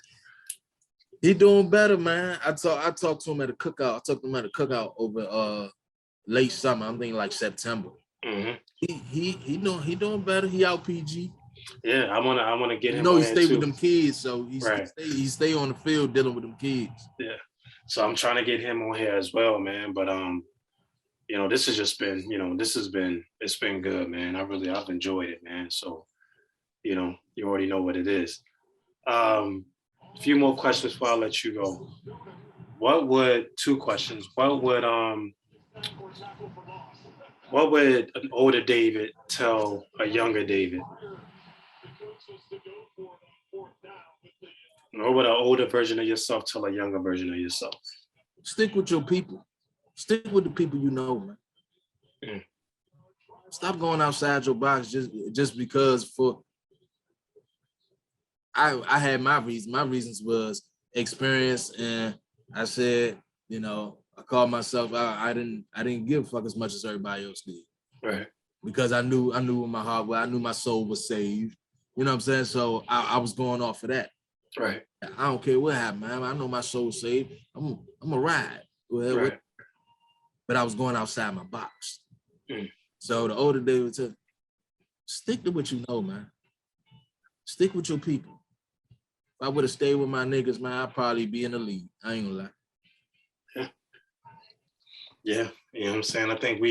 He doing better, man. I talked to him at a cookout. I took him at a cookout over late summer. I'm thinking like September. Mm-hmm. He doing better. He out PG. Yeah, I wanna get him. He stay with them kids, so he stay on the field dealing with them kids. Yeah, so I'm trying to get him on here as well, man. But this has just been, it's been good, man. I've enjoyed it, man. So, you already know what it is. A few more questions before I let you go. Two questions? What would an older David tell a younger David? What would an older version of yourself tell a younger version of yourself? Stick with your people. Stick with the people you know, man. Mm. Stop going outside your box just because I had my reasons. My reasons was experience, and I said, I called myself out. I didn't give a fuck as much as everybody else did. Right. Because I knew in my heart, I knew my soul was saved. You know what I'm saying? So I was going off of that. Right. I don't care what happened, man. I know my soul's saved. I'm a ride. Right. But I was going outside my box. Mm. So the older David said, stick to what you know, man. Stick with your people. If I would have stayed with my niggas, man, I'd probably be in the league. I ain't gonna lie. Yeah. You know what I'm saying? I think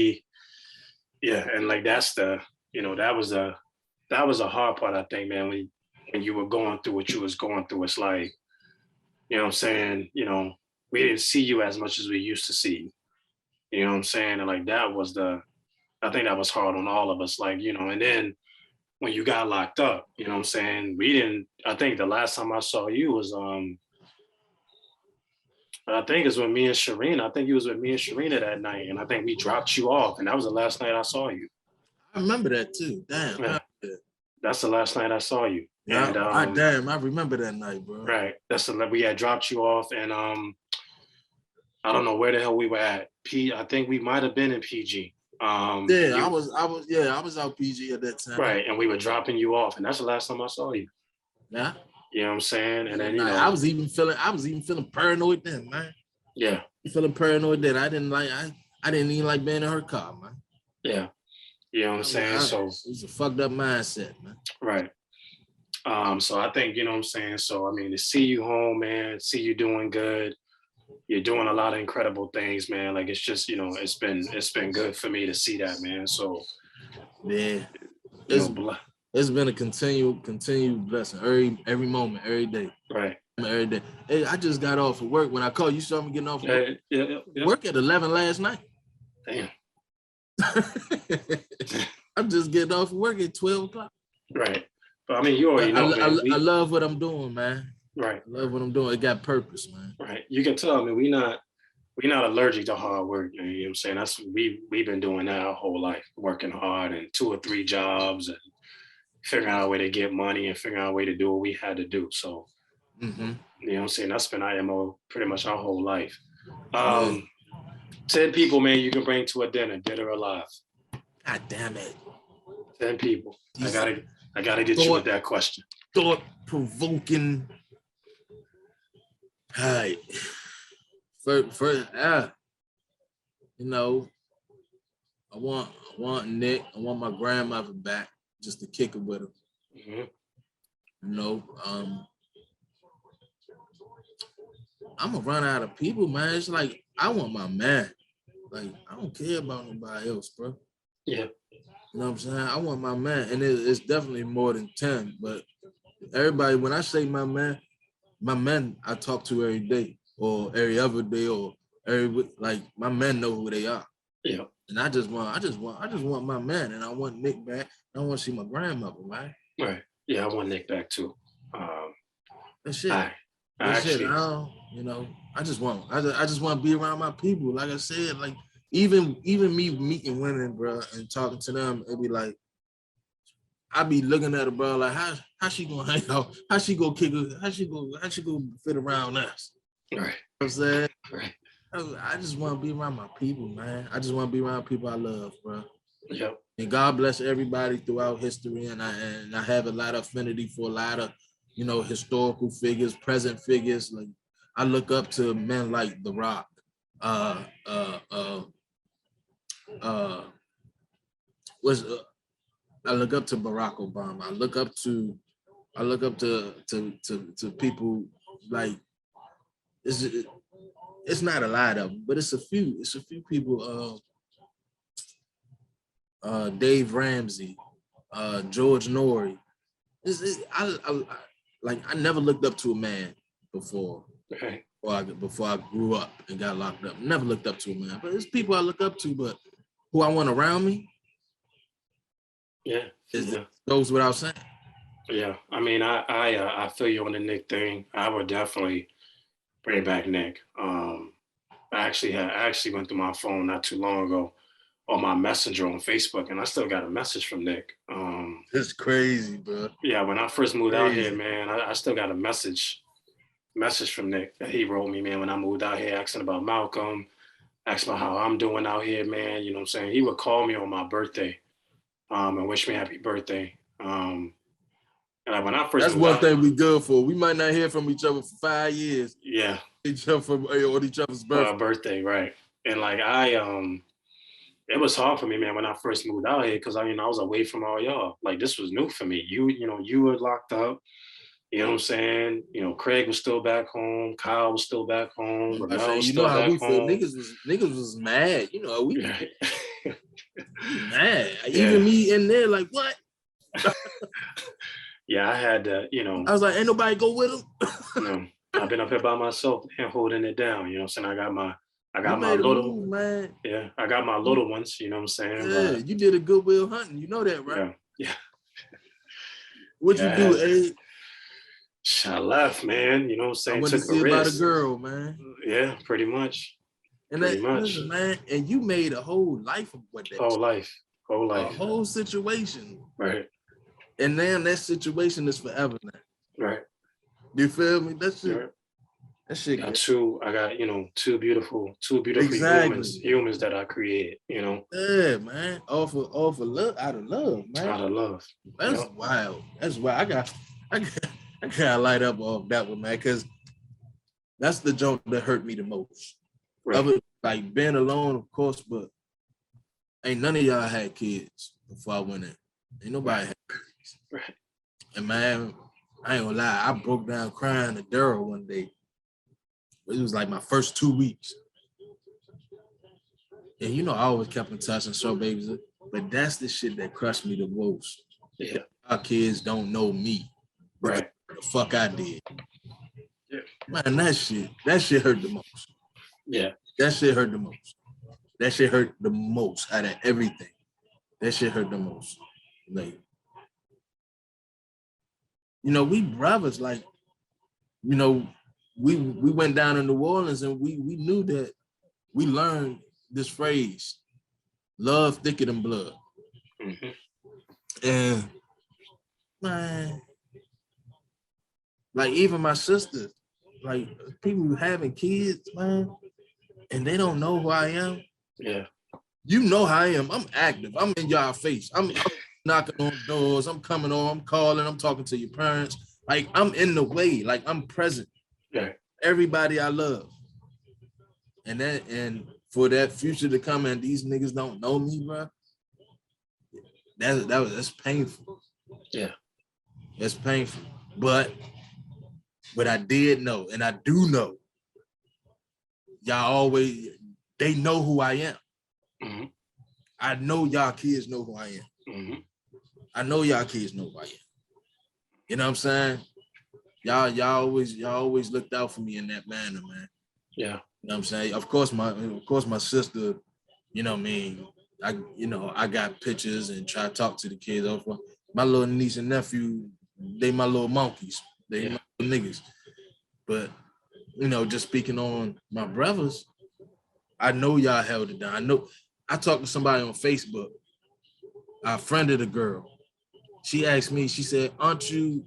and like that's that was a hard part, I think, man, when you were going through what you was going through. It's like, you know what I'm saying, we didn't see you as much as we used to see you. You know what I'm saying? And like I think that was hard on all of us, like, and then when you got locked up, you know what I'm saying? I think the last time I saw you was I think it's with me and Sharina. I think you was with me and Sharina that night, and I think we dropped you off, and that was the last night I saw you. I remember that too. Damn. Yeah. That's the last night I saw you. Yeah, and, I remember that night, bro. Right. We had dropped you off, and I don't know where the hell we were at. I think we might have been in PG. I was out PG at that time. Right, and we were dropping you off, and that's the last time I saw you. Yeah. You know what I'm saying? And then I was even feeling paranoid then, man. Yeah. Feeling paranoid then. I didn't even like being in her car, man. Yeah. You know what I'm saying? So it's a fucked up mindset, man. Right. So I think, you know what I'm saying? So I mean, to see you home, man, see you doing good. You're doing a lot of incredible things, man. Like it's just, it's been good for me to see that, man. So yeah. It's been a continued blessing every moment, every day. Right. Every day. Hey, I just got off of work. When I called, you saw me getting off of work. Yeah. Work at 11 last night. Damn. I'm just getting off of work at 12 o'clock. Right. But I mean, you already know, man. I love what I'm doing, man. Right. I love what I'm doing. It got purpose, man. Right. You can tell, man, we're not allergic to hard work. You know what I'm saying? That's we've been doing that our whole life, working hard and 2 or 3 jobs and figuring out a way to get money and figuring out a way to do what we had to do. So, you know what I'm saying? That's been IMO pretty much our whole life. 10 people, man, you can bring to a dinner, dead or alive. God damn it. 10 people. I gotta get you with that question. Thought-provoking. All right. yeah, you know, I want Nick. I want my grandmother back just to kick it with her. Mm-hmm. You know, I'm gonna run out of people, man. It's like I want my man. Like I don't care about nobody else, bro. Yeah. You know what I'm saying? I want my man, and it's definitely more than 10. But everybody, when I say my men I talk to every day, or every other day, or like my men know who they are. Yeah. And I just want my man, and I want Nick back. And I want to see my grandmother, man. Right. Yeah, I want Nick back too. That's it. I That's actually, it. You know, I just want to be around my people. Like I said, like even me meeting women, bro, and talking to them, it'd be like I be looking at her, bro, like how she gonna hang out? How she gonna kick her? How she gonna fit around us? right. You know what I'm saying? Right. I just want to be around my people, man. I just want to be around people I love, bro. Yep. And God bless everybody throughout history, and I have a lot of affinity for a lot of, you know, historical figures, present figures. Like I look up to men like The Rock, I look up to Barack Obama. I look up to people like it's not a lot of them, but it's a few. It's a few people. Dave Ramsey, George Norrie. I never looked up to a man before. Okay. Before I grew up and got locked up. Never looked up to a man, but it's people I look up to, but who I want around me. Yeah. It goes without saying. Yeah. I mean, I feel you on the Nick thing. I would definitely bring back Nick. I actually went through my phone not too long ago on my messenger on Facebook, and I still got a message from Nick. It's crazy, bro. Yeah, when I first moved out here, man, I still got a message from Nick that he wrote me, man, when I moved out here, asking about Malcolm, asking about how I'm doing out here, man. You know what I'm saying? He would call me on my birthday, and wish me happy birthday. And like when I first That's moved one out, thing we good for. We might not hear from each other for 5 years. yeah, Each other on each other's birthday. birthday, right? And like it was hard for me, man, when I first moved out here because I was away from all y'all. Like this was new for me. You were locked up. You know what I'm saying? You know, Craig was still back home. Kyle was still back home. I Ramel say, was you still know how back we feel. home. Niggas was mad. You know, we mad. Yeah. Even me in there, like what? Yeah, I had to, I was like, ain't nobody go with him. I've been up here by myself and holding it down. You know what I'm saying? I got my little little man. Yeah, I got my little ones, you know what I'm saying? Yeah, you did a Goodwill Hunting. You know that, right? Yeah. What you do, Abe? I left, man. You know what I'm saying? I went Took to see a about a risk. girl, man. Yeah, pretty much. And pretty that, much. listen, man, and you made a whole life of what that whole life. A whole situation. Right. And now that situation is forever now. Right. You feel me? That's it. Right. That shit. I got two beautiful Exactly. humans that I created, Yeah, man. All for love, out of love, man. Out of love. That's wild. That's wild. I gotta light up off that one, man, because that's the joke that hurt me the most. Right. Like being alone, of course, but ain't none of y'all had kids before I went in. Ain't nobody had kids. Right. And man, I ain't gonna lie, I broke down crying to Daryl one day. It was like my first 2 weeks. And I always kept in touch and show babies, but that's the shit that crushed me the most. Yeah. Our kids don't know me. Right. The fuck I did. Yeah. Man, that shit hurt the most. Yeah. That shit hurt the most. That shit hurt the most out of everything. That shit hurt the most. Like, we brothers, like, we went down in New Orleans and we knew that we learned this phrase, love thicker than blood. Mm-hmm. And man, like even my sister, like people who having kids, man, and they don't know who I am. Yeah. You know how I am. I'm active. I'm in y'all face. I'm knocking on doors. I'm coming on. I'm calling. I'm talking to your parents. Like I'm in the way. Like I'm present. Yeah. Everybody I love. And for that future to come and these niggas don't know me, bro. That's painful. Yeah. That's painful. But I did know, and I do know, they know who I am. Mm-hmm. I know y'all kids know who I am. Mm-hmm. I know y'all kids know who I am. You know what I'm saying? Y'all always looked out for me in that manner, man. Yeah. You know what I'm saying? Of course, my sister, you know what I mean, I got pictures and try to talk to the kids. My little niece and nephew, they my little monkeys. They my little niggas. But, just speaking on my brothers, I know y'all held it down. I know I talked to somebody on Facebook. I friended a girl. She asked me, she said, aren't you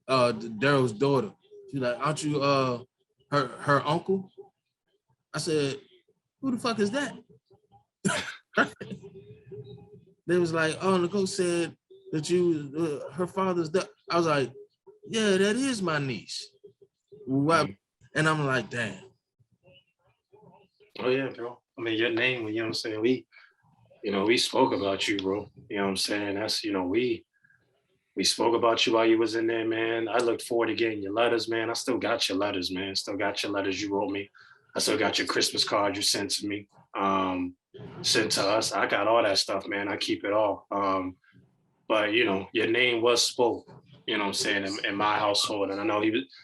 Daryl's daughter? She's like, aren't you her uncle? I said, who the fuck is that? They was like, oh, Nicole said that you, her father's that. I was like, yeah, that is my niece. Why? And I'm like, damn. Oh yeah, bro. I mean, your name, you know what I'm saying? We spoke about you, bro. You know what I'm saying? That's, we spoke about you while you was in there, man. I looked forward to getting your letters, man. I still got your letters, man. Still got your letters you wrote me. I still got your Christmas card you sent to me. Sent to us. I got all that stuff, man. I keep it all. But your name was spoke, you know what I'm saying, in my household. And I know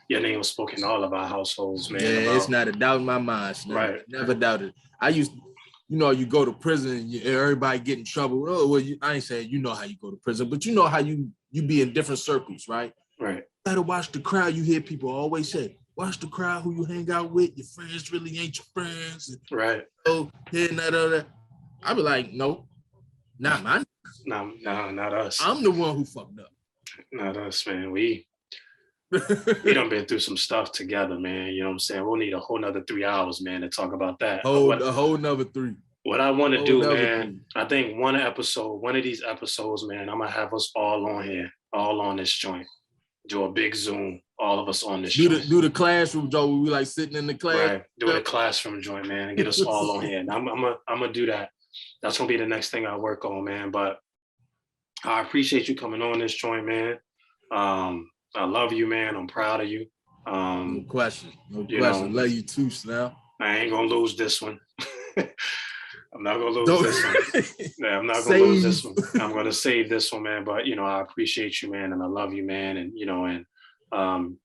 your name was spoken in all of our households, man. Yeah, it's not a doubt in my mind. Right. Never doubted. I used, you go to prison and everybody get in trouble. Oh, well, I ain't saying you know how you go to prison, but you know how you be in different circles, right? Right. You gotta watch the crowd. You hear people always say, watch the crowd who you hang out with. Your friends really ain't your friends. Right. Oh, here and that. I be like, no, not mine. No, not us. I'm the one who fucked up. Not us, man. We done been through some stuff together, man. You know what I'm saying? We'll need a whole nother 3 hours, man, to talk about that. A whole nother 3. What I want to do, man, I think one of these episodes, man, I'm gonna have us all on here, all on this joint. Do a big Zoom, all of us on this joint. Do the classroom joint where we like sitting in the class. Right. Do a classroom joint, man, and get us all on here. And I'm gonna do that. That's gonna be the next thing I work on, man. But I appreciate you coming on this joint, man. I love you, man. I'm proud of you. No question. Love you too, Snell. I ain't gonna lose this one. I'm not gonna lose this one. Yeah, I'm not gonna lose this one. I'm gonna save this one, man. But I appreciate you, man, and I love you, man. And I'm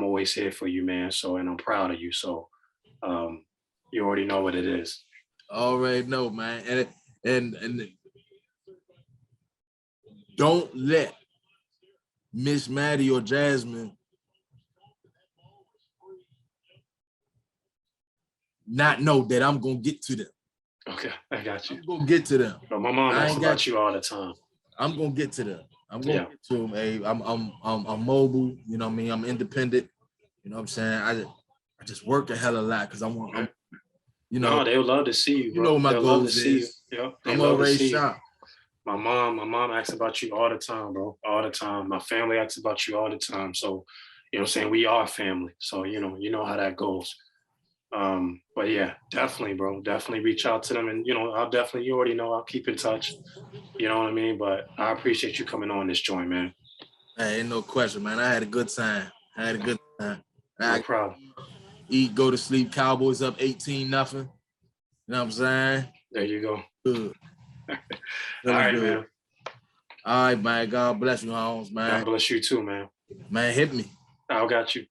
always here for you, man. So, and I'm proud of you. So, you already know what it is. Already know, man. And don't let Miss Maddie or Jasmine not know that I'm gonna get to them. Okay, I got you. I'm gonna get to them. But my mom asks about you all the time. I'm gonna get to them. I'm gonna get to them. Hey, I'm mobile. You know what I mean? I'm independent. You know what I'm saying? I just work a hell of a lot because I'm No, they would love to see you, bro. You know my goals is. Yeah, I'm already shocked. My mom asks about you all the time, bro. All the time. My family asks about you all the time. So, you know what I'm saying? We are family. So, you know how that goes. But yeah, definitely, bro. Definitely reach out to them. And, you already know, I'll keep in touch. You know what I mean? But I appreciate you coming on this joint, man. Hey, ain't no question, man. I had a good time. No problem. Eat, go to sleep. Cowboys up 18-0. You know what I'm saying? There you go. Good. All right, good. Man. All right, man. God bless you, Holmes, man. God bless you too, man. Man, hit me. I got you.